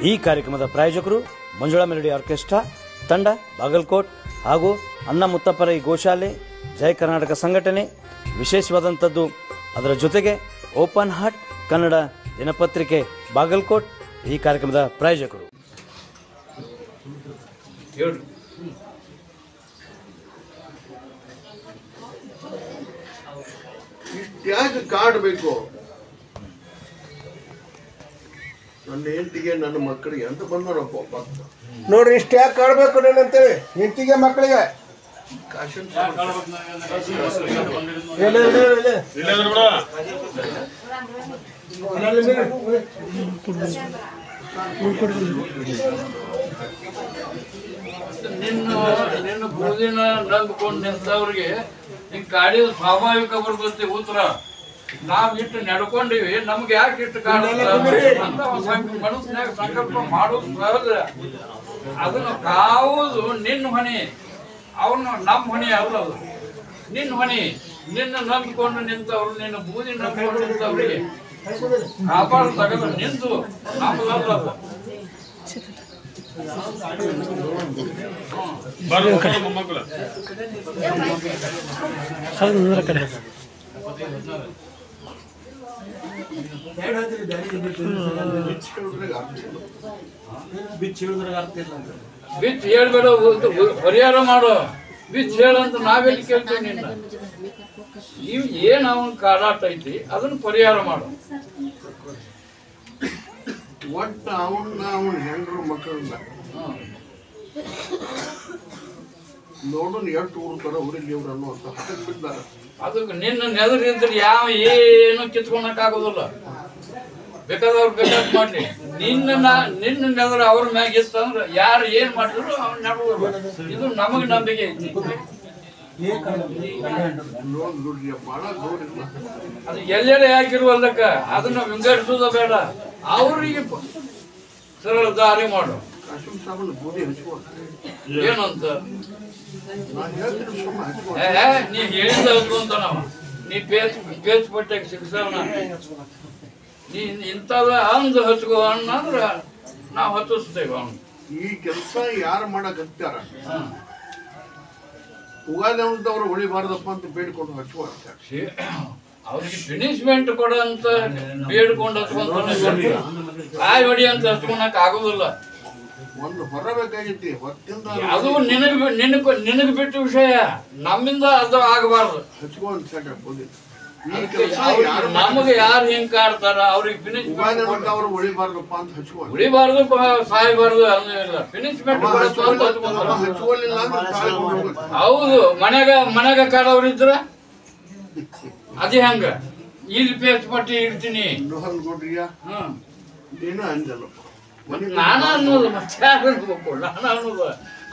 ಈ ಕಾರ್ಯಕ್ರಮದ ಪ್ರಾಯೋಜಕರು ಮಂಜುಳಾ ಮೆಲೋಡಿ ಆರ್ಕೆಸ್ಟ್ರಾ ತಂಡ ಬಾಗಲಕೋಟ್ ಹಾಗೂ ಅಣ್ಣ ಮುತ್ತಪ್ಪರ ಈ ಗೋಶಾಲೆ ಜಯ ಕರ್ನಾಟಕ ಸಂಘಟನೆ. ವಿಶೇಷವಾದಂಥದ್ದು ಅದರ ಜೊತೆಗೆ ಓಪನ್ ಹಾರ್ಟ್ ಕನ್ನಡ ದಿನಪತ್ರಿಕೆ ಬಾಗಲಕೋಟ್ ಈ ಕಾರ್ಯಕ್ರಮದ ಪ್ರಾಯೋಜಕರು. ಯಾಕೆ ಕಾಡಬೇಕು? ನನ್ನ ಹೆಂಡತಿಗೆ ನನ್ನ ಮಕ್ಕಳಿಗೆ ಅಂತ ಬಂದವನಪ್ಪ ನೋಡ್ರಿ, ಇಷ್ಟ ಯಾಕೆ ಕಾಡ್ಬೇಕು ನಾನು ಅಂತೇಳಿ ಹೆಂಡತಿಗೆ ಮಕ್ಕಳಿಗೆ. ನಿನ್ನ ಬೂದಿನ ನಂಬಿಕೊಂಡು ನಿಂತವ್ರಿಗೆ ಹಿಂಗ್ ಕಾಡಿದ ಸ್ವಾಭಾವಿಕ ಬರ್ತೈತಿ ಉತ್ತರ. ನಾವ್ ಇಟ್ಟು ನಡ್ಕೊಂಡಿವಿ, ನಮ್ಗೆ ಯಾಕೆ ಇಟ್ಟು ಮನಸ್ಸಿನಾಗ ಸಂಕಲ್ಪ ಮಾಡೋದು ಸಹಜ. ಅದನ್ನ ಕಾವುದು ನಿನ್ನ ಹೊಣೆ, ಅವನು ನಮ್ಮ ಹೊಣೆ ಅಲ್ಲ. ಅದು ನಿನ್ನ ಹೊಣೆ. ನಿನ್ನ ನಂಬಿಕೊಂಡು ನಿಂತವ್ರು, ನಿನ್ನ ಬೂದಿ ನಂಬಿಕೊಂಡು ನಿಂತವ್ರಿಗೆ ಕಾಪಾಡು ತಗದ ನಿಂತು ನಮ್ಮದಲ್ಲ. ಬಿಚ್ಚ ಹೇಳ್ಬೇಡ, ಪರಿಹಾರ ಮಾಡೋ. ಬಿಚ್ಚ ಹೇಳಂತ ನಾವೆಲ್ಲಿ ಕೇಳ್ತೇವೆ ನಿನ್ನ. ಏನ್ ಅವನ್ ಕಾಡಾಟ ಐತಿ ಅದನ್ನ ಪರಿಹಾರ ಮಾಡು. ಒಟ್ಟು ಅವನ್ನ ಹೆಂಡ್ರು ಮಕ್ಕಳನ್ನ ನೋಡೋಣ ಎಷ್ಟು ಊರ್ತಾರ ಊರಿಗೆ ಇವ್ರು ಅನ್ನುವಂತ ಹಠಕ್ಕೆ ಬಿದ್ದಾರ. ಅದಕ್ಕೆ ನಿನ್ನ ನೆದರಿದ್ರೆ ಯಾವ ಏನು ಕಿತ್ಕೊಳಕ್ ಆಗೋದಿಲ್ಲ. ಬೇಕಾದವ್ರು ಬೇಕಾದ್ ಮಾಡ್ಲಿ. ನಿನ್ನ ನೆದರ ಅವ್ರ ಮ್ಯಾಗ ಇತ್ತಂದ್ರ ಯಾರು ಏನ್ ಮಾಡಿದ್ರು ಅವ್ನ ನಡುವ. ಇದು ನಮಗ್ ನಂಬಿಕೆ ಐತಿ. ಅದು ಎಲ್ಲೆಡೆ ಹಾಕಿರುವಲ್ಲಕ್ಕ ಅದನ್ನ ವಿಂಗಡಿಸೋದ ಬೇಡ. ಅವ್ರಿಗೆ ಸರಳ ದಾರಿ ಮಾಡು. ಏನಂತ ನೀ ಹೇಳಿದ ಹಚ್ಕೊಂತ ನಾವು ನೀ ಪೇಚ್ ಪಟ್ಟಾಗ ಶಿಕ್ಷಣ ನೀ ಇಂಥದ ಅಂದ್ ಹಚ್ಕೋ ಅನ್ನಂದ್ರ ನಾವು ಹಚ್ಚಿಸ್ತೇವೆ. ಅವನು ಈ ಕೆಲಸ ಯಾರು ಮಾಡಕ್ ಹತ್ತಾರ ಉಗಾದಿ ಅಂತವ್ರು ಉಳಿಬಾರ್ದಪ್ಪ ಅಂತ ಬೇಡ್ಕೊಂಡು ಹಚ್ಚುವ ಅವ್ರಿಗೆ ಫಿನಿಶ್ಮೆಂಟ್ ಕೊಡಂತ ಬೇಡ್ಕೊಂಡು ಹಚ್ಕೊಂತ ಕಾಯಿ ಹೊಡಿ ಅಂತ ಹಚ್ಕೊಳಕ್ ಆಗುದಿಲ್ಲ. ಒಂದು ಹೊರಬೇಕಾಗಿತ್ತು ಹೊತ್ತಿಂದ. ಅದು ನಿನಗ್ ಬಿಟ್ಟ ವಿಷಯ, ನಮ್ಮಿಂದ ಅದು ಆಗಬಾರ್ದು. ನಮಗೆ ಯಾರು ಹಿಂಗ್ ಕಾಡ್ತಾರ ಅವ್ರಿಗೆ ಉಳಿಬಾರ್ದಪ್ಪ ಅಂತ ಹಚ್ಚುವ. ಉಳಿಬಾರ್ದು ಸಾಯ್ಬಾರ್ದು ಅನ್ನೋದಿಲ್ಲ. ಫಿನಿಶ್ಮೆಂಟ್ ಹೌದು. ಮನ್ಯಾಗ ಕಾಡವ್ರಿದ್ರ ಅದೇ ಹಂಗ ಇಲ್ಲಿ ಪೇಚ್ ಪಟ್ಟಿ ಇಡ್ತೀನಿ ನಾನ ಅನ್ನೋದು. ಮತ್ತೆ ನಾನ ಅನ್ನೋದು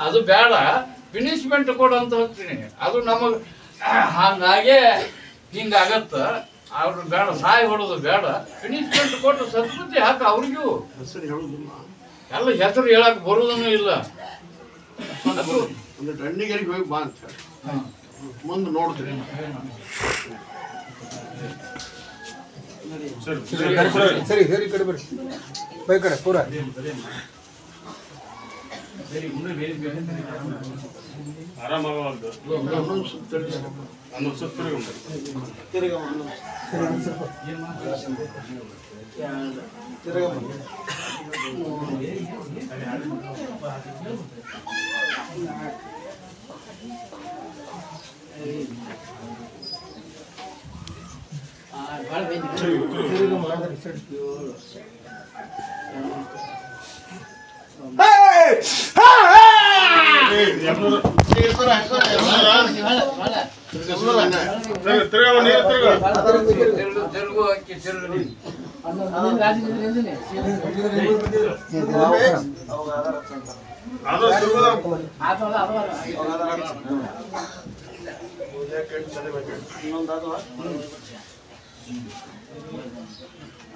ಅದು ಬೇಡ. ಫಿನಿಶ್ಮೆಂಟ್ ಕೊಡು ಅಂತ ಹೋಗ್ತೀನಿ. ಅದು ನಮಗ್ ಹಂಗಾಗೆ ಹಿಂಗಾಗತ್ತ. ಅವ್ರು ಬೇಡ, ಸಾಯಿ ಹೊಡೋದು ಬೇಡ. ಫಿನಿಶ್ಮೆಂಟ್ ಕೊಟ್ಟು ಸಂಸ್ಕೃತಿ ಹಾಕ. ಅವ್ರಿಗೂ ಎಲ್ಲ ಹೆಸರು ಹೇಳಕ್ ಬರುದನ್ನು ಇಲ್ಲ. ದಂಡಿಗರಿಗೆ ಹೋಗಿ ಬಾ ಅಂತ ಮುಂದೆ ನೋಡ್ತೀನಿ. ಸರಿ ಸರಿ ಕಡೆ ಬರ್ರಿ ಬೈ ಕಡೆ ಪೂರ ಆರಾಮಾಗಲ್ದು ಅನ್ನೊಂದು ಸುತ್ತ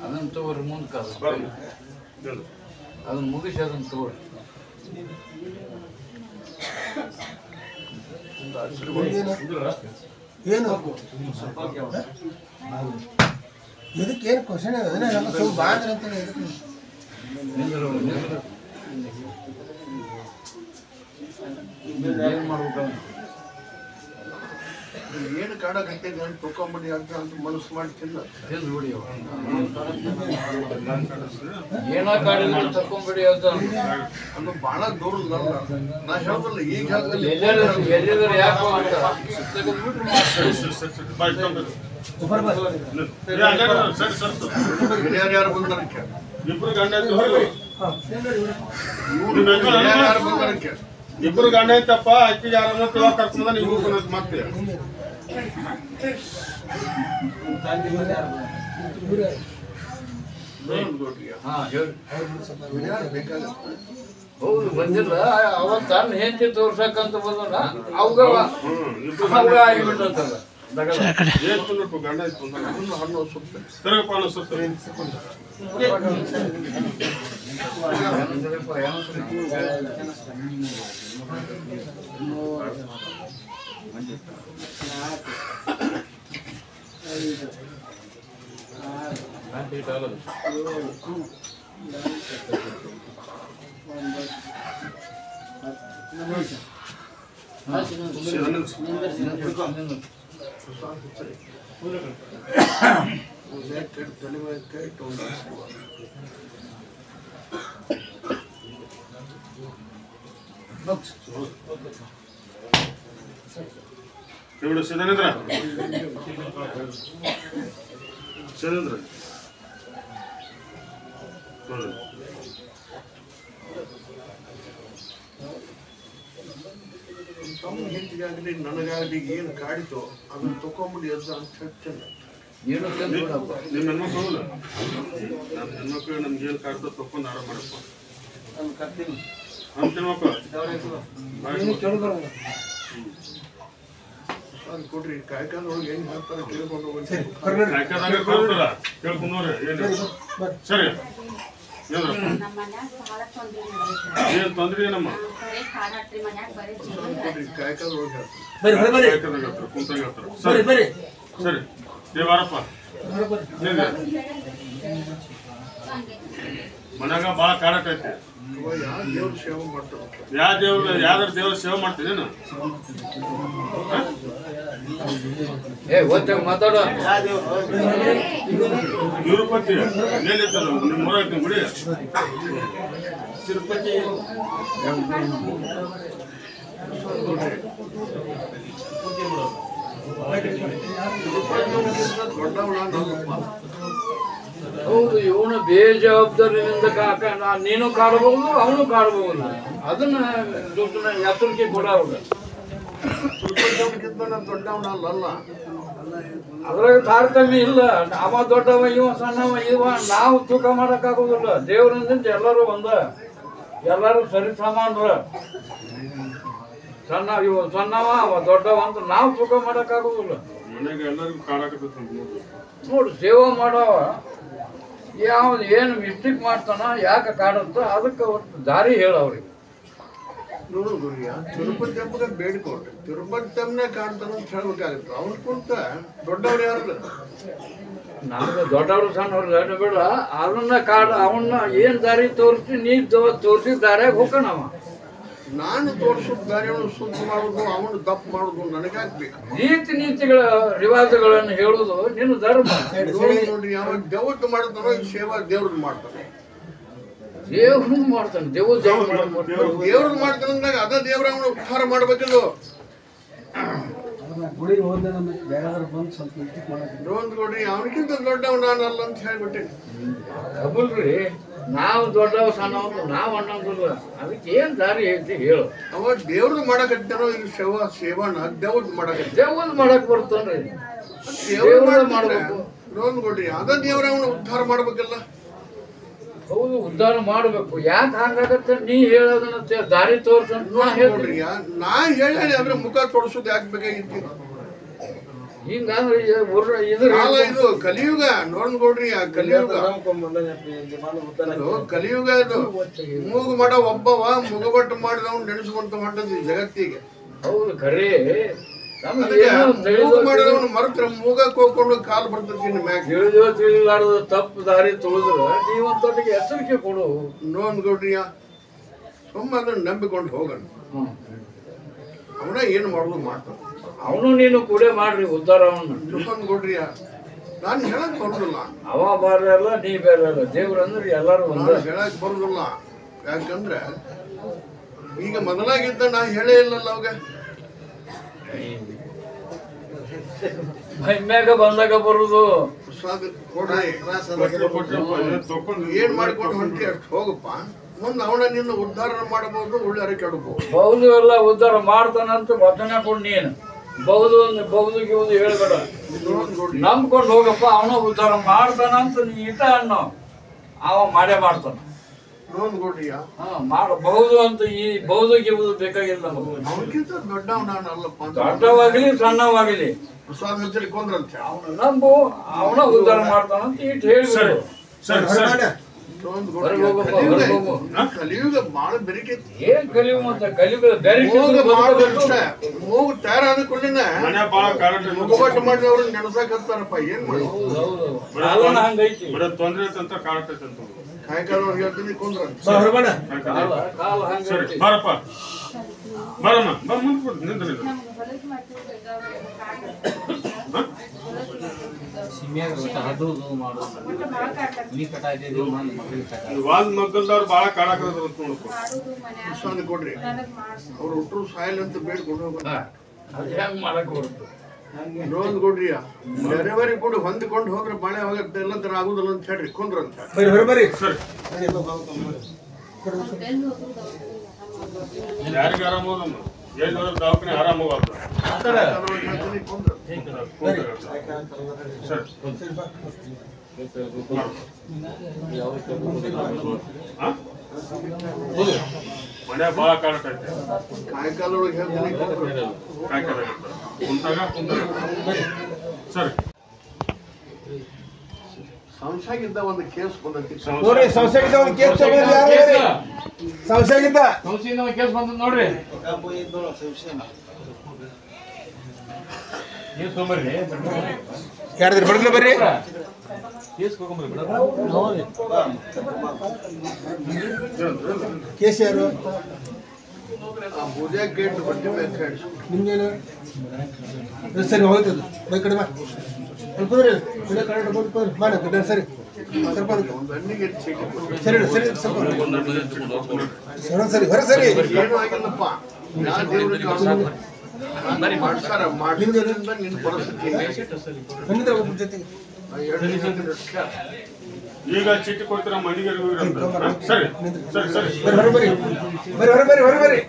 ಅದನ್ನ ತಗೋರಿ ಮುಂದೆ ಅದನ್ನ ಮುಗಿಸಿ ಅದನ್ನ ತಗೋರಿ. ಏನು ಇದಕ್ಕೇನು ಕ್ವಶನ್ ಇದೆ? ಬಾಂದ್ರ ಅಂತ ಏನ್ ಮಾಡ್ಬೇಕು ಏನು ಕಾಡಕತ್ತೆ ನಾನು ತೊಕೊಂಬಿಡಿ ಅಂತ ಮನಸ್ಸು ಮಾಡಿ ತಿನ್ನ ಬಿಡಿ ಏನ ಕಾಡಿ ಮಾಡಿ ತಕೊಂಬಿಡಿ ಅಂತ ಅದು ಭಾಳ ದೂರದಲ್ಲ ನಾ ಹೇಳ್ದಲ್ಲ ಈಗ ಹೇಳ್ದಲ್ಲಿ ಎಲ್ಲಿದ್ರೆ ಯಾಕೆ ಯಾರು ಬಂದಾರ ಇಬ್ರು ಗಂಡ ಯಾರು ಬಂದಾರ ಇಬ್ರು ಗಂಡ ಐತಪ್ಪ ಅಕ್ಕಿಗೆ ಯಾರನ್ನ ತಿವಾಗ ಕರ್ಕೊಂಡ ನೀವು ಮತ್ತೆ ಹೌದು ಬಂದಿಲ್ಲ ಅವತ್ತು ತನ್ನ ಹೆಂಡತಿ ತೋರ್ಸಕ್ಕಂತ ಬಂದಲ್ಲ ಅವಾಗ ಆಗಿಬಿಟ್ಟಂತಲ್ಲ ಗಂಡ ಐತು ಹಣ್ಣು ಸುತ್ತ ತಿರುಗಪ್ಪ ಸುತ್ತ ಎവിടെ ಸಿದ್ಧಾನೇಂದ್ರ ಸಿದ್ಧಾನೇಂದ್ರ ತಮ್ಮ ಹೆಂಡತಿಗಾಗಲಿ ನನಗಾಗಲಿ ಏನು ಕಾಡಿತೋ ಅದನ್ನ ತಕೊಂಬಿಡಿ ಅಂತ ಹೇಳ್ತೇನೆ ನಿಮ್ಮ ಹೆಣ್ಮಕ್ಳು ಹೋಗಲ್ಲ ನಮ್ಮ ಹೆಣ್ಮಕ್ಳು ನಮ್ಗೆ ಏನು ಕಾಡ್ತೋ ತಕೊಂಡು ಆರಾಮ ಮಾಡಪ್ಪ ನಮ್ಮ ಹೆಣ್ಮಕ್ಳು ಅದು ಕೊಡ್ರಿ ಕಾಯ್ಕಾದೊಳಗೆ ಹೆಂಗ್ ಹಾಕ್ತಾರೆ ಕೇಳ್ಕೊಂಡು ಹೋಗಿ ಕೇಳ್ಕೊಂಡವ್ರೆ ಏನು ಸರಿ ಏನ್ ತೊಂದ್ರೆ ಏನಮ್ಮ ಕೊಡ್ರಿ ಕಾಯ್ಕಾದೊಳಗೆ ಕುಂತಾಗ ಹೇಳ್ತಾರೆ ಸರಿ ಸರಿ ದೇವಾರಪ್ಪ ಮನ್ಯಾಗ ಭಾಳ ಕಾಡಕೈತಿ ಯಾವ ದೇವ್ರ ಸೇವೆ ಮಾಡ್ತಾರೆ ಯಾವ್ದಾರ ದೇವ್ರ ಸೇವೆ ಮಾಡ್ತೀನಿ ಮಾತಾಡೋ ತಿರುಪತಿ ಏನಿತ್ತಲ್ಲ ನಿಮ್ಮ ಊರಾಗ ಗುಡಿ ತಿರುಪತಿ ಹೌದು ಇವನು ಬೇಜವಾಬ್ದಾರಿಯಿಂದ ನೀನು ಕಾಡಬಹುದು ಅವನು ಕಾಡಬಹುದು ಅದನ್ನ ದುಡ್ಡನ್ನ ಎತ್ತರಿಕೆ ಕೊಡೋದು ದೊಡ್ಡವನಲ್ಲ ಅದ್ರಾಗ ತಾರತಮ್ಯ ಇಲ್ಲ ಅವ ದೊಡ್ಡವ ಇವ ಸಣ್ಣವ ಇವ ನಾವು ತೂಕ ಮಾಡಕ್ಕಾಗೋದಿಲ್ಲ ದೇವರಿಂದ ಎಲ್ಲರೂ ಒಂದ ಎಲ್ಲರೂ ಸರಿ ಸಮಾನರ ಸಣ್ಣ ಇವ ಸಣ್ಣವ ಅವ ದೊಡ್ಡವ ಅಂತ ನಾವು ತೂಕ ಮಾಡಕ್ಕಾಗೋದಿಲ್ಲ ಮನೆಗೆ ಎಲ್ಲರಿಗೂ ಕಾಡಕತ್ತ ನೋಡು ಸೇವೆ ಮಾಡವ ಯಾವ್ದು ಏನು ಮಿಸ್ಟೇಕ್ ಮಾಡ್ತಾನ ಯಾಕೆ ಕಾಡುತ್ತೋ ಅದಕ್ಕೆ ಒಂದು ದಾರಿ ಹೇಳವ್ರಿಗೆ ನೋಡು ಗುರಿಯ ತಿರುಪತಿ ಹಬ್ಬದ ಬೇಡಿಕೊಟ್ರೆ ತಿರುಪತಿ ತಮ್ಮನೆ ಕಾಣ್ತಾನ ಅಂತ ಹೇಳ್ಬೇಕಾಗುತ್ತೆ ಅವ್ನ ಕುಂತ ದೊಡ್ಡವ್ರು ಯಾರು ನಮ್ಗೆ ದೊಡ್ಡವ್ರು ಸಣ್ಣವ್ರು ಬೇಡ ಅದನ್ನ ಅವನ್ನ ಏನ್ ದಾರಿ ತೋರಿಸಿ ನೀ ತೋರಿಸಿ ದಾರ್ಯಾಗ ಹೋಗೋಣವ ನಾನು ತೋರಿಸೋದು ದಾರಿಯನ್ನು ಶುದ್ಧ ಮಾಡೋದು ಅವನು ದಪ್ಪ ಮಾಡೋದು ನನಗಾಗ್ಬೇಕು ನೀತಿ ನೀತಿಗಳ ರಿವಾಜುಗಳನ್ನು ಹೇಳುದು ನಿನ್ನ ಧರ್ಮ ನೋಡ್ರಿ ಯಾವ ದೇವ್ರದ್ದು ಮಾಡ್ತಾನೋ ಸೇವಾ ದೇವ್ರದ್ದು ಮಾಡ್ತಾನೆ ದೇವ್ರದ್ದು ಮಾಡ್ತಾನೆ ದೇವ್ರದ್ದು ಮಾಡ್ತಾನಂದಾಗ ಅದ ದೇವ್ರ ಅವನು ಉದ್ಧಾರ ಮಾಡ್ಬೇಕಿಲ್ಲ ನೋಡ್ರಿ ಅವನಿಗಿಂತ ದೊಡ್ಡವ ನಾನಲ್ಲ ಅಂತ ಹೇಳ್ಬಿಟ್ಟೆ ಕಬಲ್ರಿ ನಾವು ದೊಡ್ಡವ ಸಣ್ಣವ ನಾವು ಅನ್ನೋದಿಲ್ಲ ಅದಕ್ಕೆ ಏನ್ ದಾರಿ ಐತಿ ಹೇಳು ಅವ ದೇವ್ರದ್ದು ಮಾಡಕತ್ತಾನೋ ಈಗ ಸೇವಾನ ದೇವ್ರದ್ದು ಮಾಡಕತ್ತ ದೇವ್ರದ್ದು ಮಾಡಕ್ ಬರ್ತನ್ರಿ ದೇವ್ರ ಮಾಡ್ಬೇಕು ನೋಡ್ರಿ ಅದ ದೇವ್ರ ಅವನು ಉದ್ಧಾರ ಮಾಡ್ಬೇಕಲ್ಲ ಹೌದು ಉದ್ಧಾರ ಮಾಡ್ಬೇಕು ಯಾಕೆ ಹಂಗಾಗತ್ತೆ ನೀ ಹೇಳೋದನ್ನ ದಾರಿ ತೋರ್ಸಂತ ನಾ ಹೇಳ್ರಿ ನಾ ಹೇಳಿ ಅದ್ರ ಮುಖ ತೊಡಸೋದು ಯಾಕೆ ಬೇಕಾಗಿತ್ತು ಹಿಂಗಂದ್ರೆ ಇದು ಕಲಿಯುಗ ನೋಡ್ರಿ ಆ ಕಲಿಯುಗ ಕಲಿಯುಗ ಇದು ಮೂಗು ಮಾಡ ಒಬ್ಬವ ಮುಗಬಟ್ಟು ಮಾಡಿದವ್ ನೆನೆಸುವಂತ ಮಾಡದ್ ಈ ಜಗತ್ತಿಗೆ ಹೌದು ಖರೇ ಮರತ್ರ ಮೂಗಕ್ಕೆ ಹೋಗ್ಕೊಂಡು ಕಾಲು ಬರ್ತೈತಿ ಮ್ಯಾಗ ತಿಳಿಲಾರ್ದ ತಪ್ಪು ದಾರಿ ತುಳಿದ್ರ ನೀವಂತೊಟ್ಟಿಗೆ ಎಚ್ಚರಿಕೆ ಕೊಡು. ನೋಡ್ಕೊಡ್ರಿಯ ಸುಮ್ಮ ಅದನ್ನ ನಂಬಿಕೊಂಡು ಹೋಗೋಣ. ಅವನ ಏನು ಮಾಡೋದು ಮಾಡ್ತಾನ. ಅವನು ನೀನು ಕೂಡ ಮಾಡ್ರಿ ಉದ್ಧಾರ. ಅವನು ಕೊಡ್ರಿಯ ನಾನು ಹೇಳಕ್ ಬರುದಿಲ್ಲ. ಅವ ಬೇರೆ ಅಲ್ಲ, ನೀ ಬೇರೆ ಅಲ್ಲ. ದೇವ್ರ ಅಂದ್ರೆ ಎಲ್ಲಾರು ಹೇಳಕ್ ಬರುದಿಲ್ಲ. ಯಾಕಂದ್ರೆ ಈಗ ಮೊದಲಾಗಿದ್ದ ನಾ ಹೇಳೇ ಇಲ್ಲಲ್ಲ ಅವಾಗ. ಮೈಮ್ಯಾಗ ಬಂದಾಗ ಬರುದು. ಏನ್ ಮಾಡ್ಕೊಂಡು ಹೊಂಟಿ ಅಷ್ಟು ಹೋಗಪ್ಪ. ಮುಂದೆ ಅವನ ನಿನ್ನ ಉದ್ಧಾರ ಮಾಡಬಹುದು, ಒಳ್ಳೆ ಕೆಡಬಹುದು. ಬೌದು ಎಲ್ಲ ಉದ್ಧಾರ ಮಾಡ್ತಾನಂತ ವಚನ ಕೊಡ್. ನೀನು ಬೌದು ಗಿವುದು ಹೇಳ್ಬೇಡ, ನಂಬ್ಕೊಂಡು ಹೋಗಪ್ಪ. ಅವನ ಉದ್ಧಾರ ಮಾಡ್ತಾನಂತ ನೀ ಇಟ ಅನ್ನೋ, ಅವ ಮಾಡೇ ಮಾಡ್ತಾನ. ಮಾಡಬಹುದು ಅಂತ ಈ ಬೌದು ಗಿವುದು ಬೇಕಾಗಿಲ್ಲ ನಮಗೆ. ಅವನಕ್ಕಿಂತ ದೊಡ್ಡವ ನಾನು ಅಲ್ಲಪ್ಪ. ದೊಡ್ಡವಾಗಲಿ ಸಣ್ಣವಾಗಲಿ ಅವನ ನಂಬು, ಅವನ ಉದ್ಧಾರ ಮಾಡ್ತಾನಂತ ಇಟ್ಟು ಹೇಳ್ಬಿಡು. ಕಲಿಯುಗ ಬಾಳ ಬೆರಿಕೈತಿ. ಏನ್ ಕಲಿಯುಗ ಮತ್ತೆ ಕಲಿಯುಗ ಮೂಗು ತಯಾರಾದ ಕೂಡಲಿನ ಮುಖಬಟ್ಟು ಮಾಡಿದವ್ರು ನೆನಸಾಕ್ ಹತ್ತಾರಪ್ಪ. ಏನ್ ಮಾಡೋದು ಹಂಗೈತಿ. ತೊಂದ್ರೆ ಅಂತ ಕಾಣತೈತೆ ಅಂತ ಕಾಯ್ಕಾಲವ್ರಿಗೆ ಹೇಳ್ತೀನಿ ಕೊಂದ್ರ ಬಾರಪ್ಪ ಬರಮ್ಮ ಬರ್ ಮುಂದೆ ನಿಂದ್ರಿ. ವಾಲ್ ಮಗ್ಗಲ್ದವ್ರು ಬಾಳ ಕಾಡಾಕದ್ರ ಅಂತ ನೋಡ್ಕೊ. ಕೊಡ್ರಿ. ಅವ್ರು ಹುಟ್ಟರು ಸಾಯಲ್ ಅಂತ ಬೇಡ್ಕೊಂಡು ಹೋಗೋಣ. ಮಾಡಕ್ ಬರುತ್ತೆ. ನೋಂದ್ ಕೊಡ್ರಿ. ನೆರೆವರಿ ಕೂಡ ಹೊಂದಿಕೊಂಡು ಹೋದ್ರೆ ಬಾಳೆ ಹೋಗುತ್ತೆ. ಎಲ್ಲ ತರ ಆಗುದಿಲ್ಲ ಅಂತ ಹೇಳ್ರಿ ಕೊಂದ್ರ ಅಂತ. ಯಾರಿಗೆ ಆರಾಮೋದಮ್ಮ ಎಲ್ಲಿ ಹೋದ್ರೆ ದವಾಖಾನೆ ಆರಾಮವಾಗ್ತದೆ. ಮನೆ ಬಾಳ ಕಾಣತೈತೆ. ಕಾಯ್ಕಾಲ ಒಳಗೆ ಹೇಳ್ತೀನಿ ಕಾಯ್ಕಾಲ ಕುಂತಾಗ ಸರಿ. ಸಂಶಯಾಗಿದ್ದ ಒಂದು ಕೇಸ್ ಬಂದೈತಿ. ಸಂಶಯಾಗಿದ್ದ ಒಂದು ಕೇಸ್ ಸಂಶಯಾಗಿದ್ದ ಕೇಸ್ ಬಂದ ನೋಡ್ರಿ. ನೀವು ತೊಂಬರ್ರಿ, ಯಾರ್ದ್ರಿ ಬಡಗ್ಲ ಬರ್ರಿ. ಕೇಸ್ ಯಾರು? ಪೂಜಾ ಗೇಟ್ ಬಡ್ಡಿ ಬೇಕು ನಿಮ್ಗೇನು ಸರಿ ಹೋಗ್ತದೆ. ಬೈ ಕಡೆ ಬಾ ಕುದುರೆ ಮಾಡಿ ಸರಿ ಸ್ವಲ್ಪ ಸರಿ ಸರಿ ಸ್ವಲ್ಪ ಸರಿ ಹೊರ ಸರಿ. ಏನು ಆಗಿಲ್ಲಪ್ಪ. ಯಾವ ದೇವ್ರಿಗೆ ಮಾಡ್ತಾರ ಮಾಡಿದ್ರಿಂದ ನಿನ್ನ ಪರಿಸ್ಥಿತಿ ಬಂದಿದ್ರೆ ಒಬ್ಬ ಜೊತೆಗೆ ಈಗ ಚೀಟಿ ಕೊಡ್ತೀರ ಮನೆಗೆ ಸರಿ ಸರಿ ಸರಿ ಹೊರಬರಿ ಹೊರಬರಿ ಹೊರಬರಿ.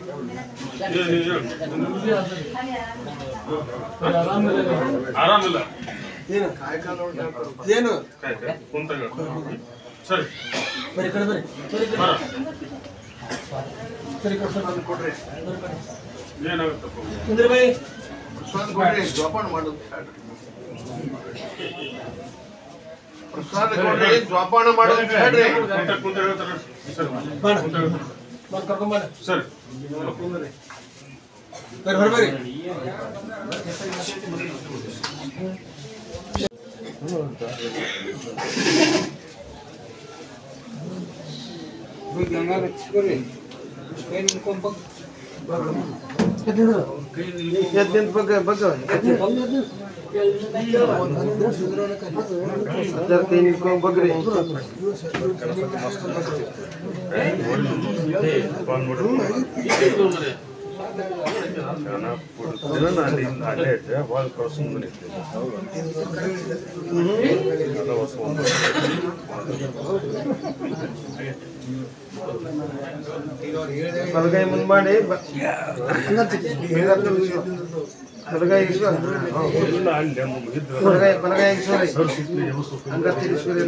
ಆರಾಮಿಲ್ಲ ಏನು ಏನು ಕುಂತಾಗ ಸರಿ ಬರಿ ಕಡೆ ಬರಿ ಸರಿ ಕೊಡ್ರಿ. ಏನಾಗುತ್ತಪ್ಪ ಕುಂದ್ರಿ ಬೈ ಕೊಡ್ರಿ. ಜೋಪಾನ ಮಾಡೋದು ಪ್ರಸಾದ ಕೊಡ್ರಿ. ಜೋಪಾನ ಮಾಡೋದು ಹೇಳ್ರಿ. ಕುಂತ ಹೇಳ್ತಾರ ಕರ್ಕೊಂಬ ಸರಿ ಬರಿ ಹೊರಬರಿ. ಬಲಗೈ ಮುಂದ್ ಮಾಡಿ ಬಲಗೈ ಹಂಗ ತಿರ್ಸ್ಕೊರಿ.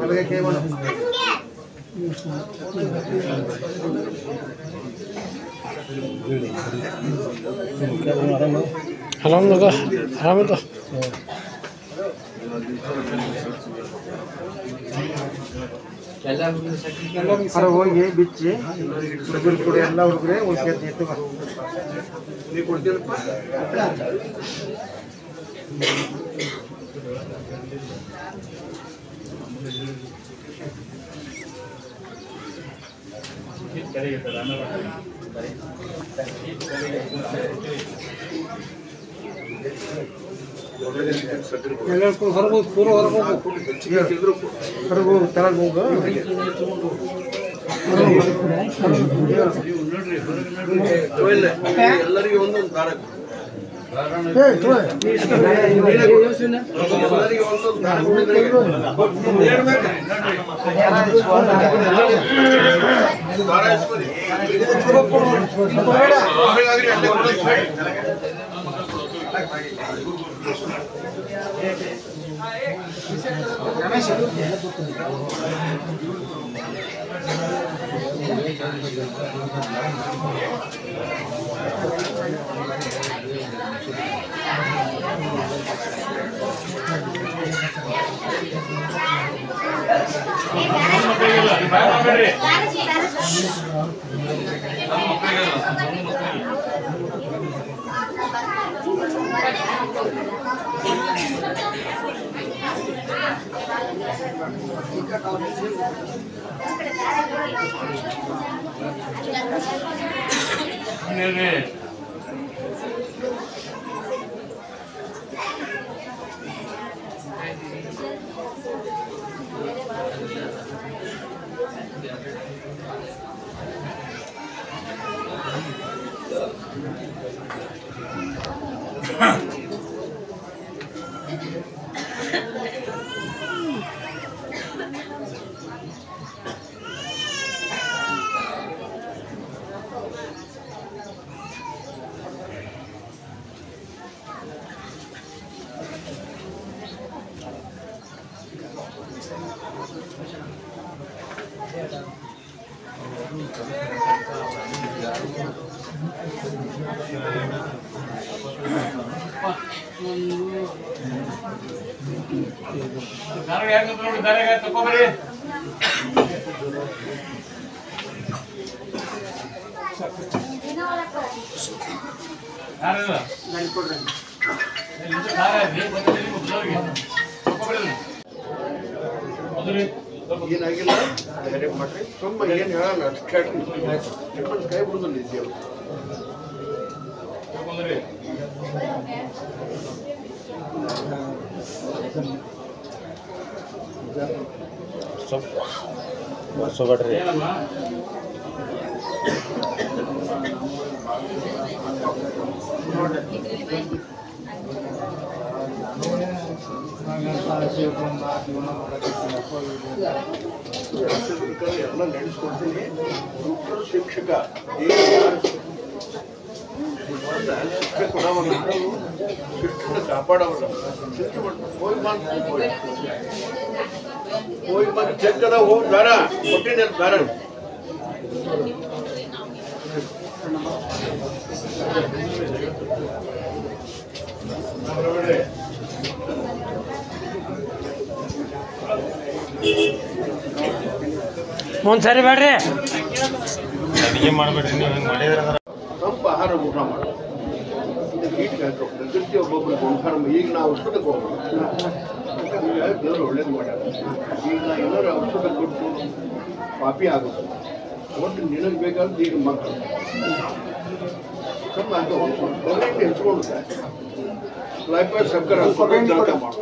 ಬಲಗೈ ಕೈ ಮಾಡ ಆರಾಮದ ಆರಾಮದ ಹೊರಗೆ ಹೋಗಿ ಬಿಚ್ಚಿ ಹುಡುಗರು ಕೂಡ ಎಲ್ಲ ಹುಡುಗರೇ ಉಳ್ಕೆದ್ದು ಎತ್ತು ನೀ ಕೊಡ್ತೀನಪ್ಪ ಎಲ್ಲರೂ ಹೊರಗೆ ಹೋಗಿ ಪೂರ ಹೊರಗೆ ಹೋಗು ಹೊರಗೆ ಹೋಗು ತಳಗೆ ಹೋಗು ಎಲ್ಲರಿಗೂ ಒಂದೊಂದು ದಾರ ತಗೋಬರಿ ಏನಾಗಿಲ್ಲ ಧೈರ್ಯ ಮಾಡ್ರಿ ತುಂಬ ಏನು ಹೇಳಲ್ಲ ಅಷ್ಟು ಕೇಳ್ರಿ ನಿಮ್ಮನ್ನು ಕೈ ಬಿಡುದಿಲ್ಲ ಇದ್ದೇವೆ ಸೊಗಡ್ರಿ ಎಲ್ಲ ನಡೆಸ್ಕೊಡ್ತೀನಿ ಡಾಕ್ಟರ್ ಶಿಕ್ಷಕ ಶಿಕ್ಷೆ ಕೊಡವಲ್ಲ ಶಿಕ್ಷಣ ಕಾಪಾಡವಲ್ಲ ಶಿಕ್ಷೆ ಹೋಗಿ ಹೋಗಿ ಬಂದು ಚೆಕ್ಕದ ಹೋಗಿ ದಾರ ಕೊಟ್ಟಿನ ದಾರ ಮುಂದೆ ಸರಿ ಬೇಡ್ರಿ ಅಡಿಗೆ ಮಾಡಬೇಡ್ರಿ ನೀವು ಹಿಂಗೆ ಮಾಡಿದ್ರೆ ತಂಪು ಆಹಾರ ಊಟ ಮಾಡಿ ಹೀಟ್ಗೆ ಹಾಕೋದು ಪ್ರಕೃತಿ ಒಬ್ಬೊಬ್ಬರಿಗೆ ಆಹಾರ ಈಗ ನಾವು ಔಷಧಕ್ಕೆ ಹೋಗೋಣ ಈಗ ದೇವರು ಒಳ್ಳೇದು ಮಾಡ್ಯಾರ ಈಗ ನಾ ಏನಾರು ಔಷಧ ಕೊಟ್ಟು ಪಾಪಿ ಆಗುತ್ತೆ ಒಟ್ಟು ನಿನಗೆ ಬೇಕಾದ್ರೆ ಈಗ ಮಕ್ಕಳು ಕಮ್ಮಿ ಹಾಕಿ ಹೆಚ್ಕೊಂಡು ಲೈಫ್ ಬಾಯ್ ಸಕ್ಕರೆ ಹಾಕೊಂಡು ಜಳಕ ಮಾಡು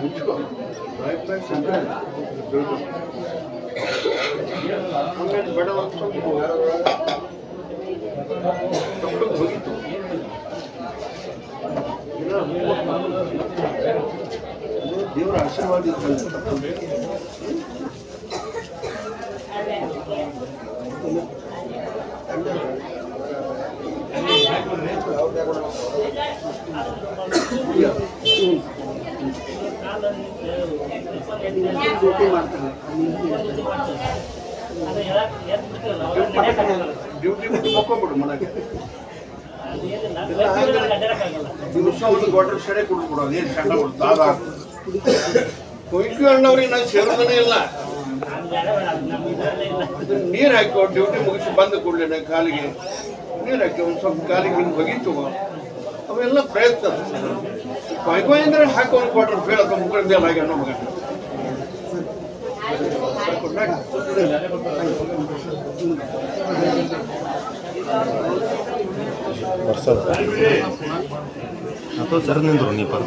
ಮುಚ್ಕೋ ಲೈಫ್ ಬಾಯ್ ಸಕ್ಕರೆ ಆಮೇಲೆ ಬೇಡ ಹೋಗಿತ್ತು ದೇವರ ಆಶೀರ್ವಾದ ಡ್ಯೂಟಿ ಬಿಟ್ಟು ಮಕ್ಕೊಂಬಿಡು ಮನೆಗೆ ದಿವಸ ಒಂದು ಕ್ವಾರ್ಟರ್ ಸೆಡೆ ಕುಡ್ಬಿಡೋದು ಏನು ಸಣ್ಣ ದಾದ ಕೊಯ್ಕು ಅಣ್ಣವ್ರಿಗೆ ನಾನು ಸೇರೋದನೇ ಇಲ್ಲ ನೀರು ಹಾಕೋ ಡ್ಯೂಟಿ ಮುಗಿಸಿ ಬಂದ ಕೂಡಲೇ ಕಾಲಿಗೆ ನೀರು ಹಾಕಿ ಒಂದು ಸ್ವಲ್ಪ ಕಾಲಿಗೆ ಹಿಂಗೆ ಬಗೀತು ಅವೆಲ್ಲ ಪ್ರಯತ್ನ ಕೊಯ್ಕೊಯ್ ಅಂದ್ರೆ ಹಾಕಿ ಒಂದು ಕ್ವಾರ್ಟರ್ ಫೇಲ್ ಅಥವಾ ಮುಖಂಡ ಹಾಗೆ ಅನ್ನೋ ಮಗ atau jarang turun nih pak.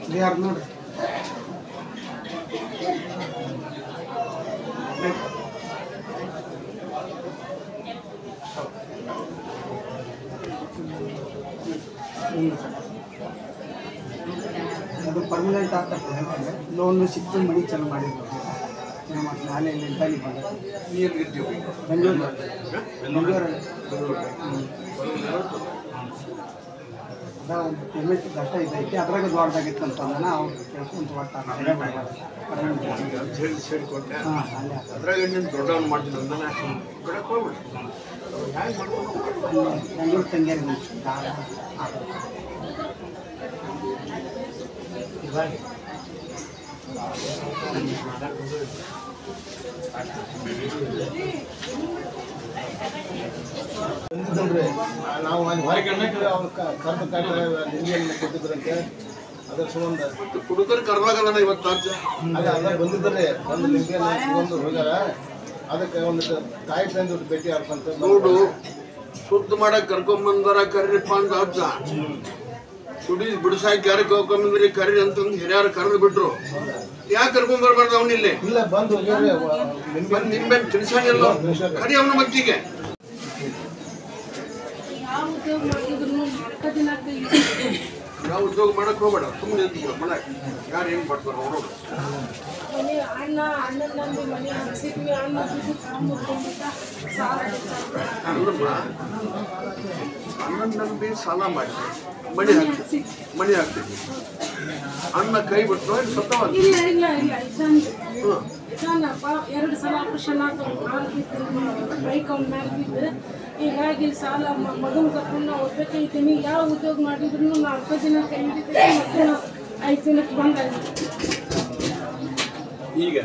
They are not. ಅದು ಪರ್ಮನೆಂಟ್ ಆಗ್ತದೆ ಲೋನ್ ಸಿಕ್ತು ಮನಿ ಚಾಲು ಮಾಡಿದ್ರು ನಾನೇ ನೆಂಟಲ್ಲಿ ಬಂದೆ ಬೆಂಗಳೂರಲ್ಲಿ ಅದ ಒಂದು ಪೇಮೆಂಟ್ ಕಷ್ಟ ಇದೈತಿ ಅದ್ರಾಗ ದೊಡ್ಡದಾಗಿತ್ತು ಅಂತ ಅಂದನ ಅವ್ರು ಕೇಳ್ಕೊಂಡು ಅದ್ರಾಗ ನೀನು ದೊಡ್ಡವನು ಮಾಡ್ತೀನಿ ಅಂದನ ಕೊಡಕ್ಕೆ ಹೋಗ್ಬಿಡಿ ಬೆಂಗಳೂರು ತಂಗಿಯಾರಿ ನಾವು ಅವ್ರು ಕರೆದು ಲಿಂಗಿಯನ್ನು ಕೊಟ್ಟಿದ್ರಂತೆ ಅದರ ಸಂಬಂಧ ಹುಡುಗರು ಕರ್ದಾಗಲ್ಲ ಇವತ್ತು ಅಲ್ಲ ಬಂದಿದ್ದಾರೆ ಒಂದು ಲಿಂಗಿಯನ್ನು ತಗೊಂಡು ಹೋಗ್ಯಾರ ಅದಕ್ಕೆ ಒಂದು ತಾಯಿ ತಂದು ಭೇಟಿ ಆಗ್ತಂತ ನೋಡು ಶುದ್ಧ ಮಾಡಕ್ ಕರ್ಕೊಂಬಂದಾರ ಕರ್ರಿಪ್ಪ ಅಂತ ಅರ್ಥ ಸುಡಿ ಬಿಡಿಸಾಕಿ ಯಾರು ಕರ್ಕೊಂಬಂದ್ರಿ ಕರ್ರಿ ಅಂತಂದು ಹಿರಿಯರು ಕರೆದು ಬಿಟ್ರು ಯಾಕೆ ಕರ್ಕೊಂಡ್ ಬರ್ಬಾರ್ದು ಅವನಿಲ್ಲಿ ಇಲ್ಲ ಬಂದು ನಿಂಬೆ ತಿಳಿಸಾನಿಲ್ಲ ಕರಿ ಅವನ ಮಟ್ಟಿಗೆ ನಾವು ಉದ್ಯೋಗ ಮಾಡಕ್ ಹೋಗ್ಬೇಡ ಸುಮ್ಮನೆ ಮಾಡಕ್ ಯಾರು ಹೆಂಗ್ ಮಾಡ್ತಾರ ನೋಡೋದು ಅಣ್ಣನ ನಂಬಿ ಸಾಲ ಮಾಡಿ ಮಣಿ ಹಾಕ್ತೀವಿ ಅಣ್ಣ ಕೈ ಬಿಟ್ಟು ಸತ್ತವ ಎರಡು ಸಲ ಆಪರೇಷನ್ ಬೈಕ್ ಅವ್ನ ಮ್ಯಾಲೆ ಬಿದ್ದು ಹೀಗಾಗಿ ಸಾಲ ಮಗನ ಕರ್ಕೊಂಡು ಓದ್ಬೇಕಾಗಿದ್ದೀನಿ ಯಾವ ಉದ್ಯೋಗ ಮಾಡಿದ್ರು ನಾವು 20 ದಿನ ಕೈ ಹಿಡಿತೀವಿ ಮತ್ತು 5 ದಿನಕ್ಕೆ ಬಂದಾಗಿತ್ತು ಈಗ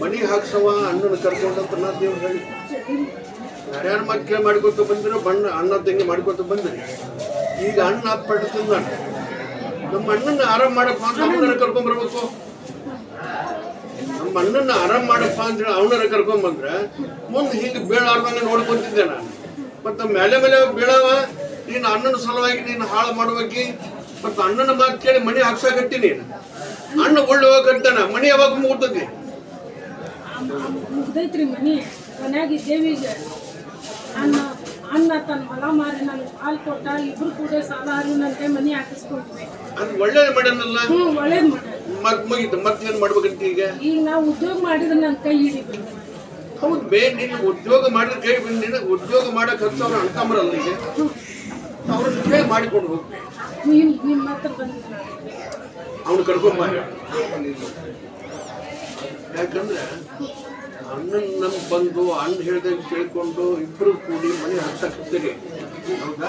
ಮಣಿ ಹಾಕ್ಸವ ಅಣ್ಣನ ಕರ್ಕೊಂಡಂತ ನಾ ದೇವ್ರು ಹೇಳಿ ಯಾರ್ಯಾರ ಮಕ್ಕಳ ಮಾಡ್ಕೊತ ಬಂದಿರೋ ಬಣ್ಣ ಅಣ್ಣ ತಂಗಿ ಮಾಡ್ಕೊತ ಬಂದ್ರಿ ಈಗ ಅಣ್ಣ ಪಡ್ತಿದ್ದ ನಮ್ಮ ಅಣ್ಣನ ಆರಾಮ್ ಮಾಡಪ್ಪ ಅಂತ ಅವನರ ಕರ್ಕೊಂಡ್ಬರ್ಬೇಕು ನಮ್ಮ ಅಣ್ಣನ ಆರಾಮ್ ಮಾಡಪ್ಪ ಅಂತೇಳಿ ಅವನರ ಕರ್ಕೊಂಡ್ಬಂದ್ರೆ ಮುಂದೆ ಹಿಂಗೆ ಬೀಳಾರ್ದಂಗೆ ನೋಡ್ಕೊಂತಿದ್ದೆ ನಾನು ಮತ್ತು ಮೇಲೆ ಮೇಲೆ ಬೀಳವ ನೀನು ಅಣ್ಣನ ಸಲುವಾಗಿ ನೀನು ಹಾಳು ಮಾಡ್ಬೇಕಿ ಮತ್ತು ಅಣ್ಣನ ಮಾತು ಕೇಳಿ ಮಣಿ ಹಾಕ್ಸಾಕತ್ತಿ ನೀನು ಅಣ್ಣ ಒಳ್ಳೆ ಕಟ್ತಾನ ಮಣಿ ಯಾವಾಗ ಮುಗ್ತತಿ ಮುಗ್ದೈತ್ರಿ ಮನಿ ಮನ್ಯಾಗ ದೇವಿಗೆ ಅಣ್ಣ ತನ್ನ ಹೊಲ ಮಾರಿ ನನಗೆ ಹಾಲು ಕೊಟ್ಟ ಇಬ್ರು ಕೂಡ ಸಾಲ ಹರಿನಂತೆ ಮನಿ ಹಾಕಿಸ್ಕೊಂಡ್ವಿ ಅದು ಒಳ್ಳೇದು ಮಾಡ್ಯಾನಲ್ಲ ಒಳ್ಳೇದ್ ಮಾಡ್ಯಾರ ಮತ್ ಮುಗಿತು ಮತ್ತೇನ್ ಮಾಡ್ಬೇಕಂತ ಈಗ ನಾವು ಉದ್ಯೋಗ ಮಾಡಿದ್ರೆ ನನ್ನ ಕೈ ಹಿಡಿಬೇಕು ಹೌದು ಬೇ ನೀನು ಉದ್ಯೋಗ ಮಾಡಿದ್ರೆ ಕೈ ನಿನ್ನ ಉದ್ಯೋಗ ಮಾಡಕ್ ಹಚ್ಚವ್ರ ಅಣ್ತಮ್ಮರಲ್ಲ ಈಗ ಅವ್ರನ್ನ ಕೇಳಿ ಮಾಡಿಕೊಂಡು ಹೋಗ್ಬೇಕು ನಿಮ್ಮ ಹತ್ರ ಬಂದಿದ್ದ ಅವ್ನು ಕರ್ಕೊಂಬ ಯಾಕಂದ್ರೆ ಅಣ್ಣನ ನಮ್ ಬಂದು ಅಣ್ಣ ಹೇಳ್ದಂಗೆ ಕೇಳ್ಕೊಂಡು ಇಬ್ರು ಕೂಡಿ ಮನೆ ಹಚ್ಚಾಕತ್ತೀರಿ ಹೌದಾ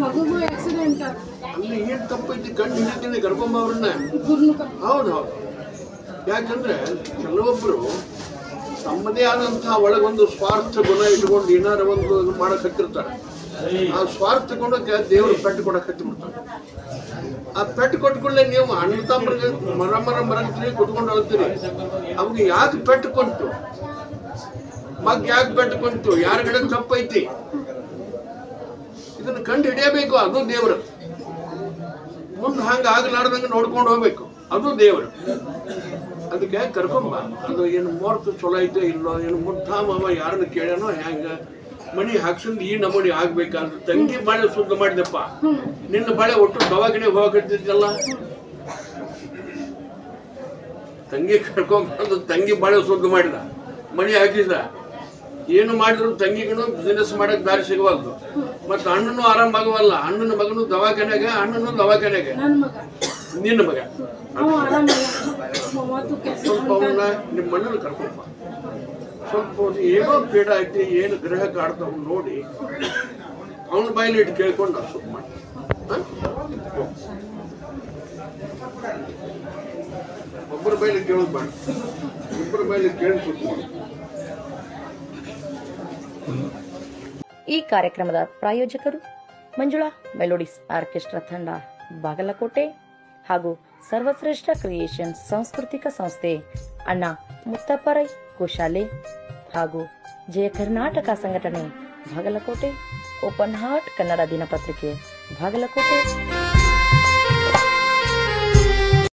ಮಗುಗೂ ಆಕ್ಸಿಡೆಂಟ್ ಅಲ್ಲಿ ಏನ್ ತಪ್ಪೈತಿ ಕಣ್ಣು ಹಿಡಿತೀನಿ ಕರ್ಕೊಂಬ ಅವ್ರನ್ನ ಹೌದು ಹೌದು ಯಾಕಂದ್ರೆ ಕೆಲವೊಬ್ರು ತಮ್ಮದೇ ಆದಂತಹ ಒಳಗೊಂದು ಸ್ವಾರ್ಥ ಗುಣ ಇಟ್ಕೊಂಡು ಏನಾರ ಒಂದು ಮಾಡಕ್ ಹತ್ತಿರ್ತಾರೆ ಆ ಸ್ವಾರ್ಥ ಗುಣಕ್ಕೆ ದೇವರು ಪೆಟ್ಟು ಕೊಡಕ್ ಹತ್ತಿಬಿಡ್ತಾರೆ ಆ ಪೆಟ್ಟು ಕೊಟ್ಕೊಳ್ಳೆ ನೀವು ಅಣ್ಣ ತಮ್ಮರಿಗೆ ಮರಗ್ತೀರಿ ಕುತ್ಕೊಂಡು ಹೋಗ್ತೀರಿ. ಅವಾಗ ಯಾಕೆ ಪೆಟ್ಟು ಕೊಟ್ಟು ಮಗ್ ಯಾಕೆ ಪೆಟ್ಟು ಕೊಟ್ಟು ಯಾರ ಕಡೆ ತಪ್ಪೈತಿ ಇದನ್ನ ಕಂಡು ಹಿಡಿಯಬೇಕು. ಅದು ದೇವರು. ಮುಂದೆ ಹಂಗ ಆಗಲಾರ್ದಂಗೆ ನೋಡ್ಕೊಂಡು ಹೋಗ್ಬೇಕು. ಅದು ದೇವರು. ಅದಕ್ಕೆ ಕರ್ಕೊಂಬ. ಅದು ಏನು ಮೂರ್ತ ಚಲೋ ಐತೆ ಇಲ್ಲೋ, ಏನು ಮುಟ್ಟ ಮಾವ ಯಾರನ್ನ ಕೇಳ್ಯಾನೋ ಹೆಂಗ ಮನಿ ಹಾಕ್ಸಂದು ಈ ನಮೂನಿ ಆಗ್ಬೇಕಾದ್ರೆ ತಂಗಿ ಬಾಳೆ ಶುದ್ಧ ಮಾಡಿದಪ್ಪ. ನಿನ್ನ ಬಾಳೆ ಒಟ್ಟು ದವಾಖಾನೆ ಹೋಗತ್ತಿದ್ದಲ್ಲ. ತಂಗಿ ಕರ್ಕೊಂಡ್ಬಂದು ತಂಗಿ ಬಾಳೆ ಶುದ್ಧ ಮಾಡಿದ, ಮನಿ ಹಾಕಿದ. ಏನು ಮಾಡಿದ್ರು ತಂಗಿಗೂ ಬಿಸಿನೆಸ್ ಮಾಡಕ್ ದಾರಿ ಸಿಗವಲ್ದು. ಮತ್ತೆ ಅಣ್ಣನು ಆರಾಮಾಗವಲ್ಲ. ಅಣ್ಣನ ಮಗನು ದವಾಖಾನೆಗೆ, ಅಣ್ಣನು ದವಾಖಾನೆಗೆ. ನಿನ್ನ ಮಗ ಸ್ವಲ್ಪ ಅವನ್ನ ನಿಮ್ಮ ಮಣ್ಣಲ್ಲಿ ಕರ್ಕೊಂಬ. ಸ್ವಲ್ಪ ಏನೋ ಪೀಡ ಐತಿ, ಏನು ಗ್ರಹ ಕಾಡ್ತಾವ್ ನೋಡಿ ಅವನ ಬಾಯಲ್ಲಿ ಇಟ್ಟು ಕೇಳ್ಕೊಂಡು ನಾವು ಸುತ್ತ ಮಾಡಿ. ಒಬ್ಬರ ಬಾಯಲ್ಲಿ ಕೇಳೋದು ಬೇಡ, ಇಬ್ಬರ ಬಾಯಲ್ಲಿ ಕೇಳಿ ಸುತ್ತ ಮಾಡಿ. ಈ ಕಾರ್ಯಕ್ರಮದ ಪ್ರಾಯೋಜಕರು ಮಂಜುಳಾ ಮೆಲೋಡಿಸ್ ಆರ್ಕೆಸ್ಟ್ರಾ ತಂಡ ಬಾಗಲಕೋಟೆ ಹಾಗೂ ಸರ್ವಶ್ರೇಷ್ಠ ಕ್ರಿಯೇಷನ್ ಸಾಂಸ್ಕೃತಿಕ ಸಂಸ್ಥೆ ಅಣ್ಣ ಮುತ್ತಪ್ಪರೈ ಗೋಶಾಲೆ ಹಾಗೂ ಜಯ ಕರ್ನಾಟಕ ಸಂಘಟನೆ ಬಾಗಲಕೋಟೆ, ಓಪನ್ ಹಾರ್ಟ್ ಕನ್ನಡ ದಿನಪತ್ರಿಕೆ ಬಾಗಲಕೋಟೆ.